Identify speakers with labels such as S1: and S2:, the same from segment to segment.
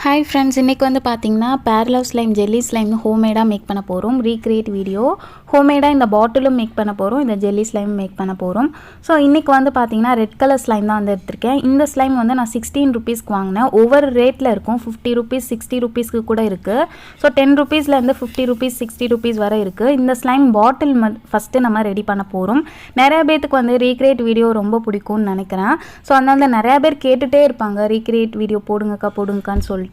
S1: Hi friends, இன்றைக்கி வந்து பார்த்திங்கன்னா பேரலல் ஸ்லைம் ஜெல்லி ஸ்லைம் ஹோம்மேடாக மேக் பண்ண போகிறோம். ரீக்ரியேட் வீடியோ ஹோம்மேடாக இந்த பாட்டிலும் மேக் பண்ண போகிறோம், இந்த ஜெல்லி ஸ்லைம் மேக் பண்ண போகிறோம். ஸோ இன்றைக்கி வந்து பார்த்திங்கன்னா ரெட் கலர் ஸ்லைம் தான் வந்து எடுத்திருக்கேன். இந்த ஸ்லைம் வந்து நான் 16 ருபீஸ்க்கு வாங்கினேன். ஒவ்வொரு ரேட்டில் இருக்கும், 50 ருபீஸ் 60 ருபீஸ்க்கு கூட இருக்குது. ஸோ 10 ருபீஸ்லேருந்து 50 ருபீஸ் 60 ருபீஸ் வரை இருக்குது. இந்த ஸ்லைம் பாட்டில் ஃபஸ்ட்டு நம்ம ரெடி பண்ண போகிறோம். நிறைய பேர்த்துக்கு வந்து ரீக்ரியேட் வீடியோ ரொம்ப பிடிக்கும்னு நினைக்கிறேன். ஸோ அதனால நிறையா பேர் கேட்டுகிட்டே இருப்பாங்க, ரீக்ரியேட் வீடியோ போடுங்கக்கான்னு சொல்லிட்டு.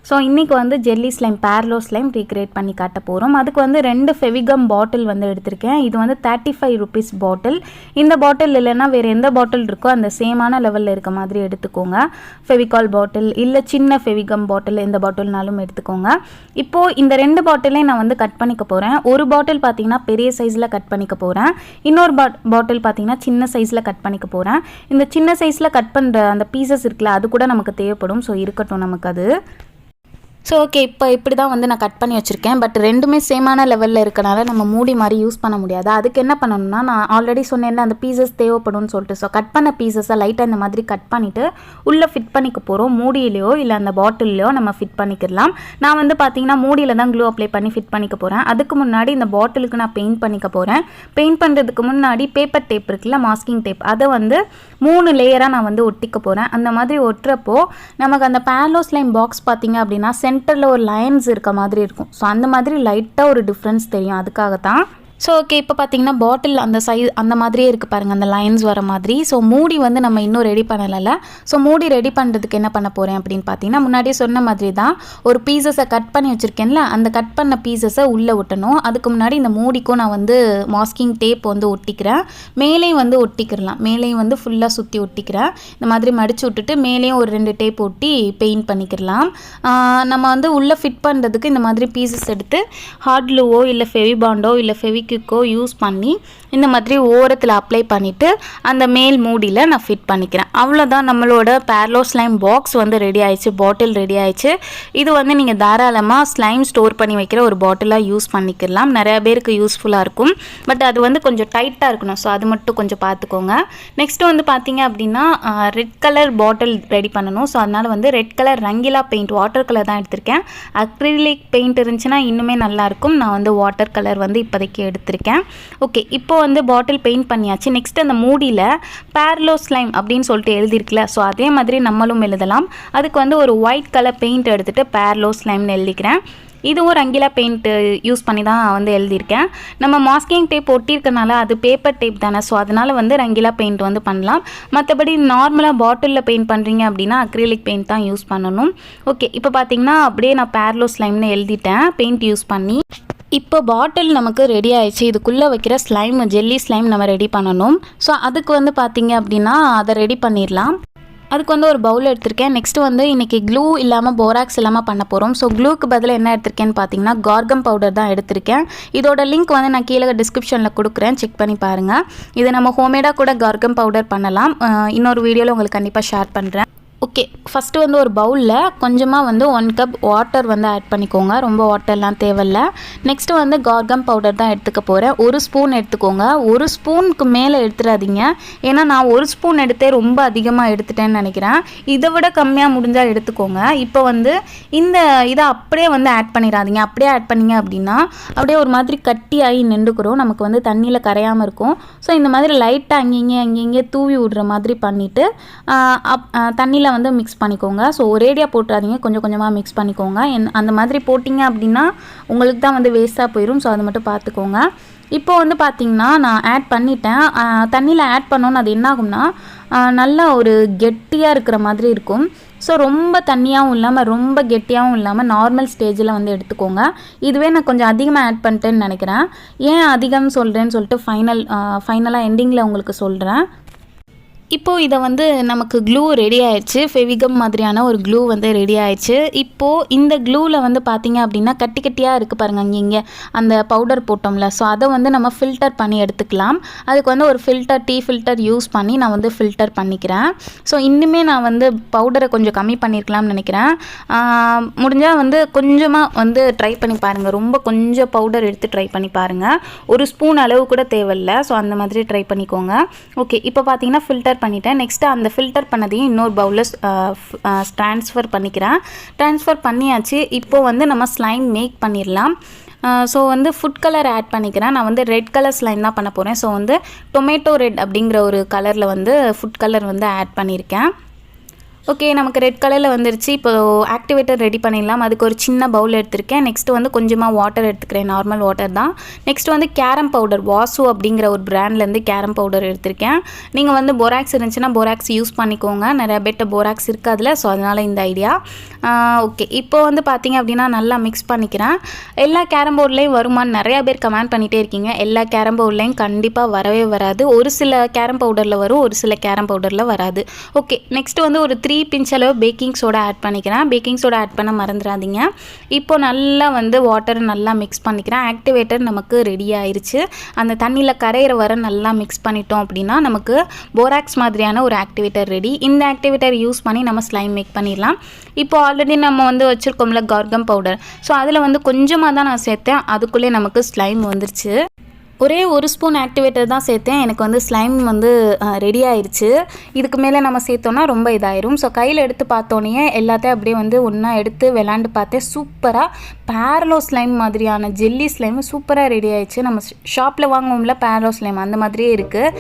S1: ஸோ இன்றைக்கி வந்து ஜெல்லி ஸ்லைம் பேரலோ ஸ்லைம் ரீக்ரியேட் பண்ணி காட்ட போகிறோம். அதுக்கு வந்து 2 ஃபெவிகம் பாட்டில் வந்து எடுத்திருக்கேன். இது வந்து 35 ருபீஸ் பாட்டில். இந்த பாட்டில் இல்லைன்னா வேறு எந்த பாட்டில் இருக்கோ அந்த சேமான லெவலில் இருக்க மாதிரி எடுத்துக்கோங்க. ஃபெவிகால் பாட்டில் இல்லை சின்ன ஃபெவிகம் பாட்டில் எந்த பாட்டில்னாலும் எடுத்துக்கோங்க. இப்போது இந்த 2 பாட்டிலையும் நான் வந்து கட் பண்ணிக்க போகிறேன். ஒரு பாட்டில் பார்த்திங்கன்னா பெரிய சைஸில் கட் பண்ணிக்க போகிறேன். இன்னொரு பாட்டில் பார்த்திங்கன்னா சின்ன சைஸில் கட் பண்ணிக்க போகிறேன். இந்த சின்ன சைஸில் கட் பண்ணுற அந்த பீசஸ் இருக்குல்ல, அது கூட நமக்கு தேவைப்படும். ஸோ இருக்கட்டும் நமக்கு அது. ஸோ ஓகே, இப்போ இப்படி தான் வந்து நான் கட் பண்ணி வச்சுருக்கேன். பட் ரெண்டுமே சேமான லெவலில் இருக்கனால நம்ம மூடி மாதிரி யூஸ் பண்ண முடியாது. அதுக்கு என்ன பண்ணணும்னா, நான் ஆல்ரெடி சொன்னேன்ல அந்த பீசஸ் தேவைப்படும்னு சொல்லிட்டு. ஸோ கட் பண்ண பீசஸை லைட்டாக இந்த மாதிரி கட் பண்ணிவிட்டு உள்ளே ஃபிட் பண்ணிக்க போகிறோம். மூடியிலையோ இல்லை அந்த பாட்டில்லையோ நம்ம ஃபிட் பண்ணிக்கலாம். நான் வந்து பார்த்திங்கன்னா மூடியில் தான் க்ளூ அப்ளை பண்ணி ஃபிட் பண்ணிக்க போகிறேன். அதுக்கு முன்னாடி இந்த பாட்டிலுக்கு நான் பெயிண்ட் பண்ணிக்க போகிறேன். பெயிண்ட் பண்ணுறதுக்கு முன்னாடி பேப்பர் டேப் இருக்குல்ல, மாஸ்கிங் டேப், அதை வந்து 3 லேயராக நான் வந்து ஒட்டிக்க போகிறேன். அந்த மாதிரி ஒட்டுறப்போ நமக்கு அந்த பேரலோ ஸ்லைம் பாக்ஸ் பார்த்திங்க அப்படின்னா சென்டரில் ஒரு லைன்ஸ் இருக்க மாதிரி இருக்கும். ஸோ அந்த மாதிரி லைட்டாக ஒரு டிஃப்ரென்ஸ் தெரியும், அதுக்காகத்தான். ஸோ ஓகே, இப்போ பார்த்தீங்கன்னா பாட்டில் அந்த சைஸ் அந்த மாதிரியே இருக்குது பாருங்கள், அந்த லைன்ஸ் வர மாதிரி. ஸோ மூடி வந்து நம்ம இன்னும் ரெடி பண்ணலை. ஸோ மூடி ரெடி பண்ணுறதுக்கு என்ன பண்ண போகிறேன் அப்படின்னு பார்த்தீங்கன்னா, முன்னாடியே சொன்ன மாதிரி தான் ஒரு பீசஸை கட் பண்ணி வச்சுருக்கேன்ல, அந்த கட் பண்ண பீசஸை உள்ளே ஒட்டணும். அதுக்கு முன்னாடி இந்த மூடிக்கும் நான் வந்து மாஸ்கிங் டேப் வந்து ஒட்டிக்கிறேன். மேலேயும் வந்து ஒட்டிக்கிறலாம், மேலேயும் வந்து ஃபுல்லாக சுற்றி ஒட்டிக்கிறேன். இந்த மாதிரி மடித்து விட்டுட்டு மேலேயும் ஒரு 2 டேப் ஒட்டி பெயிண்ட் பண்ணிக்கிறலாம். நம்ம வந்து உள்ளே ஃபிட் பண்ணுறதுக்கு இந்த மாதிரி பீசஸ் எடுத்து ஹார்ட் க்ளூவோ இல்லை ஃபெவிபாண்டோ இல்லை ஃபெவிக்விக்கோ யூஸ் பண்ணி இந்த மாதிரி ஓரத்தில் அப்ளை பண்ணிவிட்டு அந்த மேல் மூடியில் நான் ஃபிட் பண்ணிக்கிறேன். அவ்வளோதான், நம்மளோட பேரலோ ஸ்லைம் பாக்ஸ் வந்து ரெடி ஆயிடுச்சு, பாட்டில் ரெடி ஆயிடுச்சு. இது வந்து நீங்கள் தாராளமாக ஸ்லைம் ஸ்டோர் பண்ணி வைக்கிற ஒரு பாட்டிலாக யூஸ் பண்ணிக்கலாம். நிறையா பேருக்கு யூஸ்ஃபுல்லாக இருக்கும். பட் அது வந்து கொஞ்சம் டைட்டாக இருக்கணும். ஸோ அது மட்டும் கொஞ்சம் பார்த்துக்கோங்க. நெக்ஸ்ட்டு வந்து பார்த்தீங்க அப்படின்னா ரெட் கலர் பாட்டில் ரெடி பண்ணணும். ஸோ அதனால் வந்து red colour Rangila paint, water colour தான் எடுத்திருக்கேன். அக்ரிலிக் பெயிண்ட் இருந்துச்சுன்னா இன்னுமே நல்லாயிருக்கும். நான் வந்து வாட்டர் கலர் வந்து இப்போதைக்கு எடுத்திருக்கேன். ஓகே, இப்போ வந்து பாட்டில் பெயிண்ட் பண்ணியாச்சு. நெக்ஸ்ட் அந்த மூடியில் பேரலோ ஸ்லைம் அப்படின்னு சொல்லிட்டு எழுதியிருக்குல்ல, ஸோ அதே மாதிரி நம்மளும் எழுதலாம். அதுக்கு வந்து ஒரு ஒயிட் கலர் பெயிண்ட் எடுத்துகிட்டு பேரலோ ஸ்லைம்னு எழுதிக்கிறேன். இதுவும் ரங்கிலா பெயிண்ட் யூஸ் பண்ணி தான் வந்து எழுதியிருக்கேன். நம்ம மாஸ்கிங் டேப் ஒட்டியிருக்கனால அது பேப்பர் டேப் தானே, ஸோ அதனால் வந்து ரங்கிலா பெயிண்ட் வந்து பண்ணலாம். மற்றபடி நார்மலாக பாட்டிலில் பெயிண்ட் பண்ணுறீங்க அப்படின்னா அக்ரிலிக் பெயிண்ட் தான் யூஸ் பண்ணணும். ஓகே, இப்போ பார்த்தீங்கன்னா அப்படியே நான் பேரலோ ஸ்லைம்னு எழுதிட்டேன் பெயிண்ட் யூஸ் பண்ணி. இப்போ பாட்டில் நமக்கு ரெடி ஆயிடுச்சு. இதுக்குள்ளே வைக்கிற ஸ்லைம், ஜெல்லி ஸ்லைம் நம்ம ரெடி பண்ணணும். ஸோ அதுக்கு வந்து பார்த்திங்க அப்படின்னா அதை ரெடி பண்ணிடலாம். அதுக்கு வந்து ஒரு பவுல் எடுத்திருக்கேன். நெக்ஸ்ட்டு வந்து இன்றைக்கி க்ளூ இல்லாமல் போராக்ஸ் இல்லாமல் பண்ண போகிறோம். ஸோ க்ளூக்கு பதில் என்ன எடுத்திருக்கேன்னு பார்த்தீங்கன்னா கார்கம் பவுடர் தான் எடுத்திருக்கேன். இதோட லிங்க் வந்து நான் கீழே டிஸ்கிரிப்ஷனில் கொடுக்குறேன், செக் பண்ணி பாருங்கள். இது நம்ம ஹோம்மேடாக கூட கார்கம் பவுடர் பண்ணலாம். இன்னொரு வீடியோவில் உங்களுக்கு கண்டிப்பாக ஷேர் பண்ணுறேன். ஓகே, ஃபஸ்ட்டு வந்து ஒரு பவுலில் கொஞ்சமாக வந்து 1 கப் வாட்டர் வந்து ஆட் பண்ணிக்கோங்க. ரொம்ப வாட்டர்லாம் தேவையில்லை. நெக்ஸ்ட்டு வந்து கார்கம் பவுடர் தான் எடுத்துக்க போகிறேன். 1 ஸ்பூன் எடுத்துக்கோங்க. 1 ஸ்பூனுக்கு மேலே எடுத்துடாதீங்க. ஏன்னா நான் 1 ஸ்பூன் எடுத்தே ரொம்ப அதிகமாக எடுத்துட்டேன்னு நினைக்கிறேன். இதை விட கம்மியாக முடிஞ்சால் எடுத்துக்கோங்க. இப்போ வந்து இந்த இதை அப்படியே வந்து ஆட் பண்ணிடாதீங்க. அப்படியே ஆட் பண்ணிங்க அப்படின்னா அப்படியே ஒரு மாதிரி கட்டியாகி நின்றுக்கிறோம், நமக்கு வந்து தண்ணியில் கரையாமல் இருக்கும். ஸோ இந்த மாதிரி லைட்டாக அங்கேயே தூவி விடுற மாதிரி பண்ணிவிட்டு தண்ணியில் வந்து மிக்ஸ் பண்ணிக்கோங்க. ஸோ ஒரேடியாக போட்டுறாதீங்க, கொஞ்சம் கொஞ்சமாக மிக்ஸ் பண்ணிக்கோங்க. அந்த மாதிரி போட்டிங்க அப்படின்னா உங்களுக்கு தான் வந்து வேஸ்ட்டாக போயிடும். ஸோ அதை மட்டும் பார்த்துக்கோங்க. இப்போ வந்து பார்த்திங்கன்னா நான் ஆட் பண்ணிட்டேன். தண்ணியில் ஆட் பண்ணோன்னு அது என்னாகும்னா நல்லா ஒரு கெட்டியாக இருக்கிற மாதிரி இருக்கும். ஸோ ரொம்ப தண்ணியாகவும் இல்லாமல் ரொம்ப கெட்டியாகவும் இல்லாமல் நார்மல் ஸ்டேஜில் வந்து எடுத்துக்கோங்க. இதுவே நான் கொஞ்சம் அதிகமாக ஆட் பண்ணிட்டேன்னு நினைக்கிறேன். ஏன் அதிகம்னு சொல்கிறேன்னு சொல்லிட்டு ஃபைனலாக எண்டிங்கில் உங்களுக்கு சொல்கிறேன். இப்போது இதை வந்து நமக்கு க்ளூ ரெடி ஆயிடுச்சு. ஃபெவிகம் மாதிரியான ஒரு க்ளூ வந்து ரெடி ஆயிடுச்சு. இப்போது இந்த க்ளூவில் வந்து பார்த்திங்க அப்படின்னா கட்டி கட்டியாக இருக்குது பாருங்கள், இங்கே அந்த பவுடர் போட்டோம்ல. ஸோ அதை வந்து நம்ம ஃபில்டர் பண்ணி எடுத்துக்கலாம். அதுக்கு வந்து ஒரு டீ ஃபில்டர் யூஸ் பண்ணி நான் வந்து ஃபில்டர் பண்ணிக்கிறேன். ஸோ இன்னுமே நான் வந்து பவுடரை கொஞ்சம் கம்மி பண்ணியிருக்கலாம்னு நினைக்கிறேன். முடிஞ்சால் வந்து கொஞ்சமாக வந்து ட்ரை பண்ணி பாருங்கள். ரொம்ப கொஞ்சம் பவுடர் எடுத்து ட்ரை பண்ணி பாருங்கள். 1 ஸ்பூன் அளவு கூட தேவையில்லை. ஸோ அந்த மாதிரி ட்ரை பண்ணிக்கோங்க. ஓகே, இப்போ பார்த்தீங்கன்னா ஃபில்டர் பண்ணிட்டேன். நெக்ஸ்ட்டு அந்த ஃபில்டர் பண்ணதையும் இன்னொரு பவுலில் ட்ரான்ஸ்ஃபர் பண்ணிக்கிறேன். ட்ரான்ஸ்ஃபர் பண்ணியாச்சு. இப்போது வந்து நம்ம ஸ்லைம் மேக் பண்ணிடலாம். ஸோ வந்து ஃபுட் கலர் ஆட் பண்ணிக்கிறேன். நான் வந்து ரெட் கலர் ஸ்லைம் தான் பண்ண போகிறேன். ஸோ வந்து டொமேட்டோ ரெட் அப்படிங்கிற ஒரு கலரில் வந்து ஃபுட் கலர் வந்து ஆட் பண்ணியிருக்கேன். ஓகே, நமக்கு ரெட் கலரில் வந்துருச்சு. இப்போ ஆக்டிவேட்டர் ரெடி பண்ணிடலாம். அதுக்கு ஒரு சின்ன பவுல் எடுத்திருக்கேன். நெக்ஸ்ட்டு வந்து கொஞ்சமாக வாட்டர் எடுத்துக்கிறேன். நார்மல் வாட்டர் தான். நெக்ஸ்ட் வந்து கேரம் பவுடர், வாசு அப்படிங்கிற ஒரு பிராண்ட்லேருந்து கேரம் பவுடர் எடுத்திருக்கேன். நீங்கள் வந்து போராக்ஸ் இருந்துச்சுன்னா போராக்ஸ் யூஸ் பண்ணிக்கோங்க. நிறைய பேர்ட்ட போராக்ஸ் இருக்காதுல, ஸோ அதனால் இந்த ஐடியா. ஓகே, இப்போ வந்து பார்த்தீங்க அப்படின்னா நல்லா மிக்ஸ் பண்ணிக்கிறேன். எல்லா கேரம் போர்ட்லேயும் வருமானு நிறையா பேர் கமெண்ட் பண்ணிகிட்டே இருக்கீங்க. எல்லா கேரம் போர்ட்லேயும் கண்டிப்பாக வரவே வராது. ஒரு சில கேரம் பவுடரில் வரும், ஒரு சில கேரம் பவுடரில் வராது. ஓகே, நெக்ஸ்ட் வந்து ஒரு 3 பிஞ்ச் அளவு பேக்கிங் சோடா ஆட் பண்ணிக்கிறேன். பேக்கிங் சோடா ஆட் பண்ண மறந்துடாதீங்க. இப்போ நல்லா வந்து வாட்டர் நல்லா மிக்ஸ் பண்ணிக்கிறேன். ஆக்டிவேட்டர் நமக்கு ரெடி ஆயிடுச்சு. அந்த தண்ணியில் கரையிற வர நல்லா மிக்ஸ் பண்ணிட்டோம் அப்படின்னா நமக்கு போராக்ஸ் மாதிரியான ஒரு ஆக்டிவேட்டர் ரெடி. இந்த ஆக்டிவேட்டர் யூஸ் பண்ணி நம்ம ஸ்லைம் மேக் பண்ணிடலாம். இப்போ ஆல்ரெடி நம்ம வந்து வச்சுருக்கோம்ல கார்கம் பவுடர், ஸோ அதில் வந்து கொஞ்சமாக தான் நான் சேர்த்தேன். அதுக்குள்ளே நமக்கு ஸ்லைம் வந்துருச்சு. ஒரே ஒரு ஸ்பூன் ஆக்டிவேட்டர் தான் சேர்த்தேன். எனக்கு வந்து ஸ்லைம் வந்து ரெடி ஆயிடுச்சு. இதுக்கு மேலே நம்ம சேர்த்தோன்னா ரொம்ப இதாயிரும். ஸோ கையில் எடுத்து பார்த்தோன்னே எல்லாத்தையும் அப்படியே வந்து ஒன்றா எடுத்து விளாண்டு பார்த்தேன். சூப்பராக பேரலோ ஸ்லைம் மாதிரியான ஜெல்லி ஸ்லைம் சூப்பராக ரெடி ஆயிடுச்சு. நம்ம ஷாப்பில் வாங்குவோம்ல பேரலோ ஸ்லைம், அந்த மாதிரியே இருக்குது.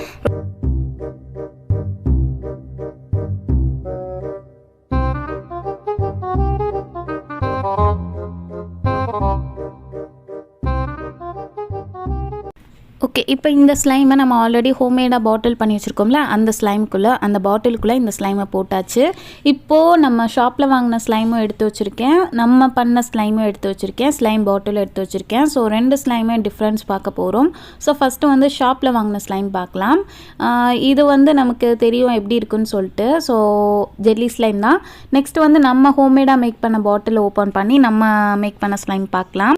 S1: ஓகே, இப்போ இந்த ஸ்லைமை நம்ம ஆல்ரெடி ஹோம்மேடாக பாட்டில் பண்ணி வச்சுருக்கோம்ல, அந்த பாட்டிலுக்குள்ளே இந்த ஸ்லைமை போட்டாச்சு. இப்போது நம்ம ஷாப்பில் வாங்கின ஸ்லைமும் எடுத்து வச்சுருக்கேன், நம்ம பண்ண ஸ்லைமும் எடுத்து வச்சுருக்கேன், ஸ்லைம் பாட்டிலும் எடுத்து வச்சுருக்கேன். ஸோ 2 ஸ்லைமே டிஃப்ரென்ஸ் பார்க்க போகிறோம். ஸோ ஃபஸ்ட்டு வந்து ஷாப்பில் வாங்கின ஸ்லைம் பார்க்கலாம். இது வந்து நமக்கு தெரியும் எப்படி இருக்குன்னு சொல்லிட்டு. ஸோ ஜெல்லி ஸ்லைம் தான். நெக்ஸ்ட் வந்து நம்ம ஹோம்மேடாக மேக் பண்ண பாட்டில் ஓப்பன் பண்ணி நம்ம மேக் பண்ண ஸ்லைம் பார்க்கலாம்.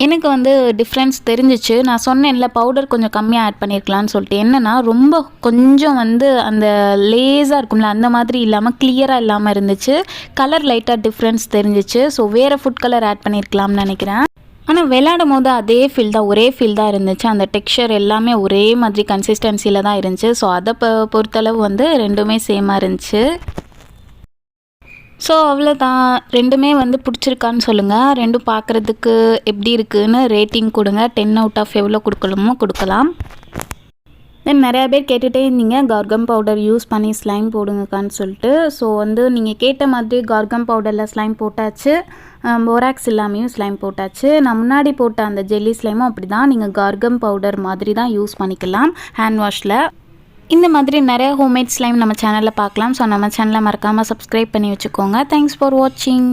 S1: எனக்கு வந்து டிஃப்ரென்ஸ் தெரிஞ்சிச்சு. நான் சொன்னேன்ல பவுடர் கொஞ்சம் கம்மியாக ஆட் பண்ணியிருக்கலான்னு சொல்லிட்டு. என்னென்னா ரொம்ப கொஞ்சம் வந்து அந்த லேஸாக இருக்கும்ல, அந்த மாதிரி இல்லாமல் கிளியராக இல்லாமல் இருந்துச்சு. கலர் லைட்டாக டிஃப்ரென்ஸ் தெரிஞ்சிச்சு. ஸோ வேறு ஃபுட் கலர் ஆட் பண்ணியிருக்கலாம்னு நினைக்கிறேன். ஆனால் விளையாடும் போது அதே ஃபீல் தான், ஒரே ஃபீல் தான் இருந்துச்சு. அந்த டெக்ஸ்சர் எல்லாமே ஒரே மாதிரி கன்சிஸ்டன்சியில் தான் இருந்துச்சு. ஸோ அதை பொறுத்தளவு வந்து ரெண்டுமே சேமாக இருந்துச்சு. ஸோ அவ்வளோதான். ரெண்டுமே வந்து பிடிச்சிருக்கான்னு சொல்லுங்கள். ரெண்டும் பார்க்குறதுக்கு எப்படி இருக்குதுன்னு ரேட்டிங் கொடுங்க. 10 out of எவ்வளோ கொடுக்கணுமோ கொடுக்கலாம். தென் நிறையா பேர் கேட்டுகிட்டே இருந்தீங்க கார்கம் பவுடர் யூஸ் பண்ணி ஸ்லைம் போடுங்கக்கான்னு சொல்லிட்டு. ஸோ வந்து நீங்கள் கேட்ட மாதிரி கார்கம் பவுடரில் ஸ்லைம் போட்டாச்சு, போராக்ஸ் இல்லாமையும் ஸ்லைம் போட்டாச்சு. நான் முன்னாடி போட்ட அந்த ஜெல்லி ஸ்லைமும் அப்படி தான். நீங்கள் கார்கம் பவுடர் மாதிரி தான் யூஸ் பண்ணிக்கலாம் ஹேண்ட் வாஷில். இந்த மாதிரி நிறைய ஹோம்மேட் ஸ்லைம் நம்ம சேனலில் பார்க்கலாம். ஸோ நம்ம சேனலை மறக்காமல் சப்ஸ்கிரைப் பண்ணி வச்சுக்கோங்க. தேங்க்ஸ் ஃபார் வாட்சிங்.